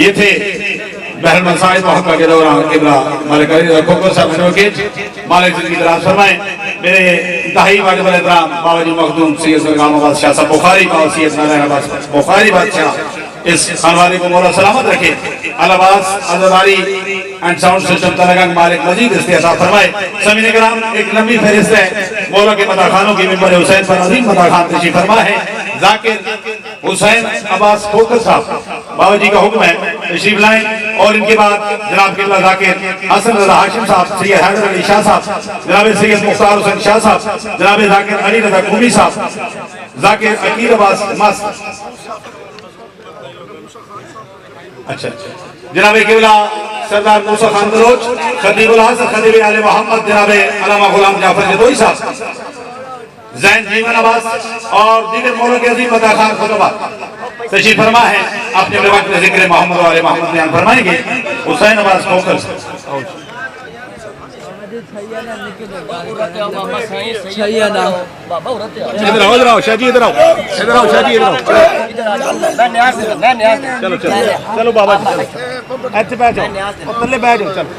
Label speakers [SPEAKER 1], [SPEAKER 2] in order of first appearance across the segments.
[SPEAKER 1] یہ تھے بہر مسائد محقہ کے دوران قبلہ مالک علی رکھوکر صاحب ایڈوکیٹ مالک زندگی دراز فرمائیں. میرے انتہائی واجب الاحترام بابا جی مخدوم سید سرگام آباد شاہ صاحب بخاری بابا سید نارائن آباد بخاری بادشاہ اس خانوادے کو مولا سلامت رکھے. الاباس عزداری اینڈ ساؤنڈ سسٹم تلگنگ مالک مزید استعصاب فرمائے. سمین کرام ایک لمبی فہرست ہے مولا کے مداخانوں کی ممبر حسین پر عظیم مداخان تشریف فرما ہے. ذاکر حسین عباس کھوکر صاحب بابا جی کا حکم ہے تشریف لائیں اور ان کے بعد جناب قبلہ ذاکر حسن رضا ہاشم صاحب سید حیدر علی شاہ صاحب جناب سید مختار حسین شاہ صاحب جناب ذاکر علی رضا قومی صاحب ذاکر عقیر عباس مست اچھا جناب قبلہ سردار موسیٰ خان دروچ خطیب الحسن خطیب آل محمد جناب علامہ غلام جعفر جدوئی صاحب زین جیون عباس اور دیگر مولا کے عظیم مداخان خطبہ تشریف فرما ہے. اپنے وقت میں ذکر محمد و آل محمد بیان فرمائیں گے. حسین عباس کھوکر ادھر آؤ شاہ جی ادھر آؤ شاہ جی ادھر آؤ چلو چلو بابا جی چلو ایسے بیٹھ جاؤ پلے بیٹھ جاؤ چلو.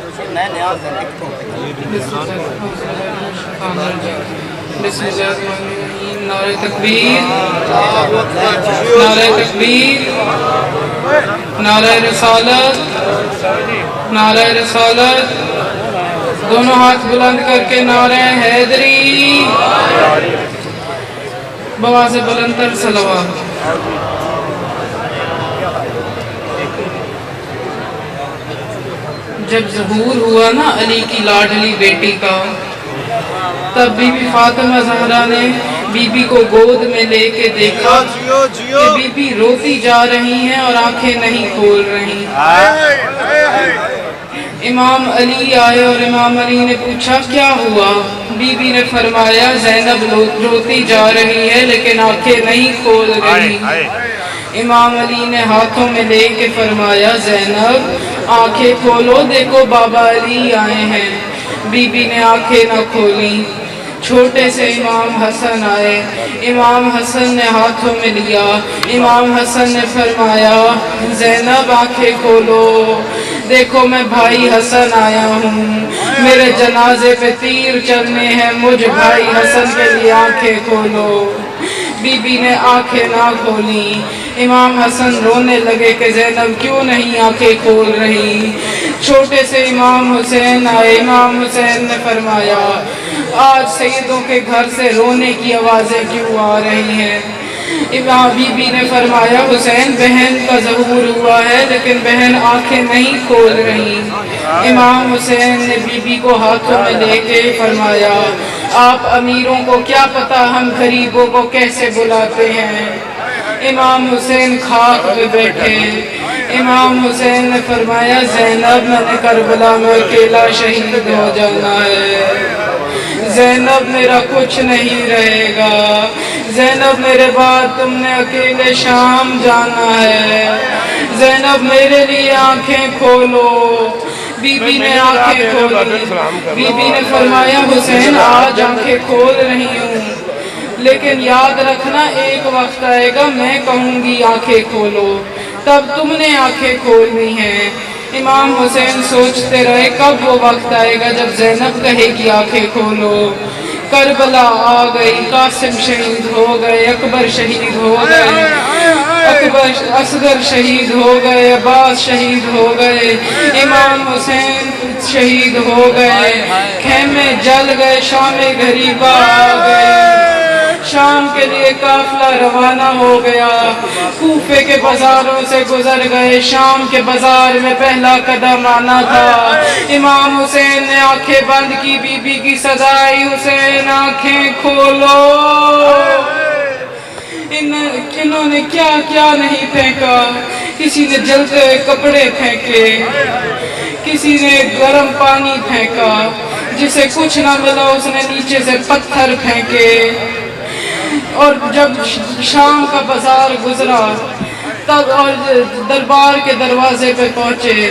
[SPEAKER 2] بسم اللہ الرحمن الرحیم. نعرہ تکبیر نعرہ تکبیر نعرہ رسالت نعرہ رسالت. دونوں ہاتھ بلند کر کے نعرہ حیدری بواز بلند تر صلوات. جب ظہور ہوا نا علی کی لاڈلی بیٹی کا تب بی بی فاطمہ زہرا نے بی بی کو گود میں لے کے دیکھا کہ بی بی روتی جا رہی ہیں اور آنکھیں نہیں کھول رہی. امام علی آئے اور امام علی نے پوچھا کیا ہوا؟ بی بی نے فرمایا زینب روتی جا رہی ہے لیکن آنکھیں نہیں کھول رہی. امام علی نے ہاتھوں میں لے کے فرمایا زینب آنکھیں کھولو دیکھو بابا علی آئے ہیں. بی بی نے آنکھیں نہ کھولی. چھوٹے سے امام حسن آئے. امام حسن نے ہاتھوں میں لیا. امام حسن نے فرمایا زینب آنکھیں کھولو دیکھو میں بھائی حسن آیا ہوں. میرے جنازے پہ تیر چلنے ہیں مجھ بھائی حسن کے لیے آنکھیں کھولو. بی بی نے آنکھیں نہ کھولی. امام حسن رونے لگے کہ زینب کیوں نہیں آنکھیں کھول رہی. چھوٹے سے امام حسین آئے. امام حسین نے فرمایا آج سیدوں کے گھر سے رونے کی آوازیں کیوں آ رہی ہیں؟ امام بی بی نے فرمایا حسین بہن کا ظہور ہوا ہے لیکن بہن آنکھیں نہیں کھول رہی. امام حسین نے بی بی کو ہاتھوں میں لے کے فرمایا آپ امیروں کو کیا پتا ہم غریبوں کو کیسے بلاتے ہیں. امام حسین خاک پہ بیٹھے. امام حسین نے فرمایا زینب میں نے کربلا میں اکیلا شہید ہو جانا ہے. زینب میرا کچھ نہیں رہے گا. زینب میرے بعد تم نے اکیلے شام جانا ہے. زینب میرے لیے آنکھیں کھولو. بی بی نے آنکھیں کھولی. بی بی نے فرمایا حسین آج آنکھیں کھول رہی ہوں لیکن یاد رکھنا ایک وقت آئے گا میں کہوں گی آنکھیں کھولو تب تم نے آنکھیں کھولنی ہیں. امام حسین سوچتے رہے کب وہ وقت آئے گا جب زینب کہے گی آنکھیں کھولو. کربلا آ گئی. قاسم شہید ہو گئے. اکبر شہید ہو گئے. اصغر شہید ہو گئے. عباس شہید ہو گئے. امام حسین شہید ہو گئے. خیمے جل گئے. شام غریبہ آ گئے. شام کے لیے قافلہ روانہ ہو گیا. کوفے کے بازاروں سے گزر گئے. شام کے بازار میں پہلا قدم آنا تھا. امام حسین نے آنکھیں بند کی. بی بی کی صدا آئی حسین آنکھیں کھولو. انہوں نے کیا کیا نہیں پھینکا. کسی نے جلتے ہوئے کپڑے پھینکے. کسی نے گرم پانی پھینکا. جسے کچھ نہ ملا اس نے نیچے سے پتھر پھینکے. اور جب شام کا بازار گزرا تب اور دربار کے دروازے پہ پہنچے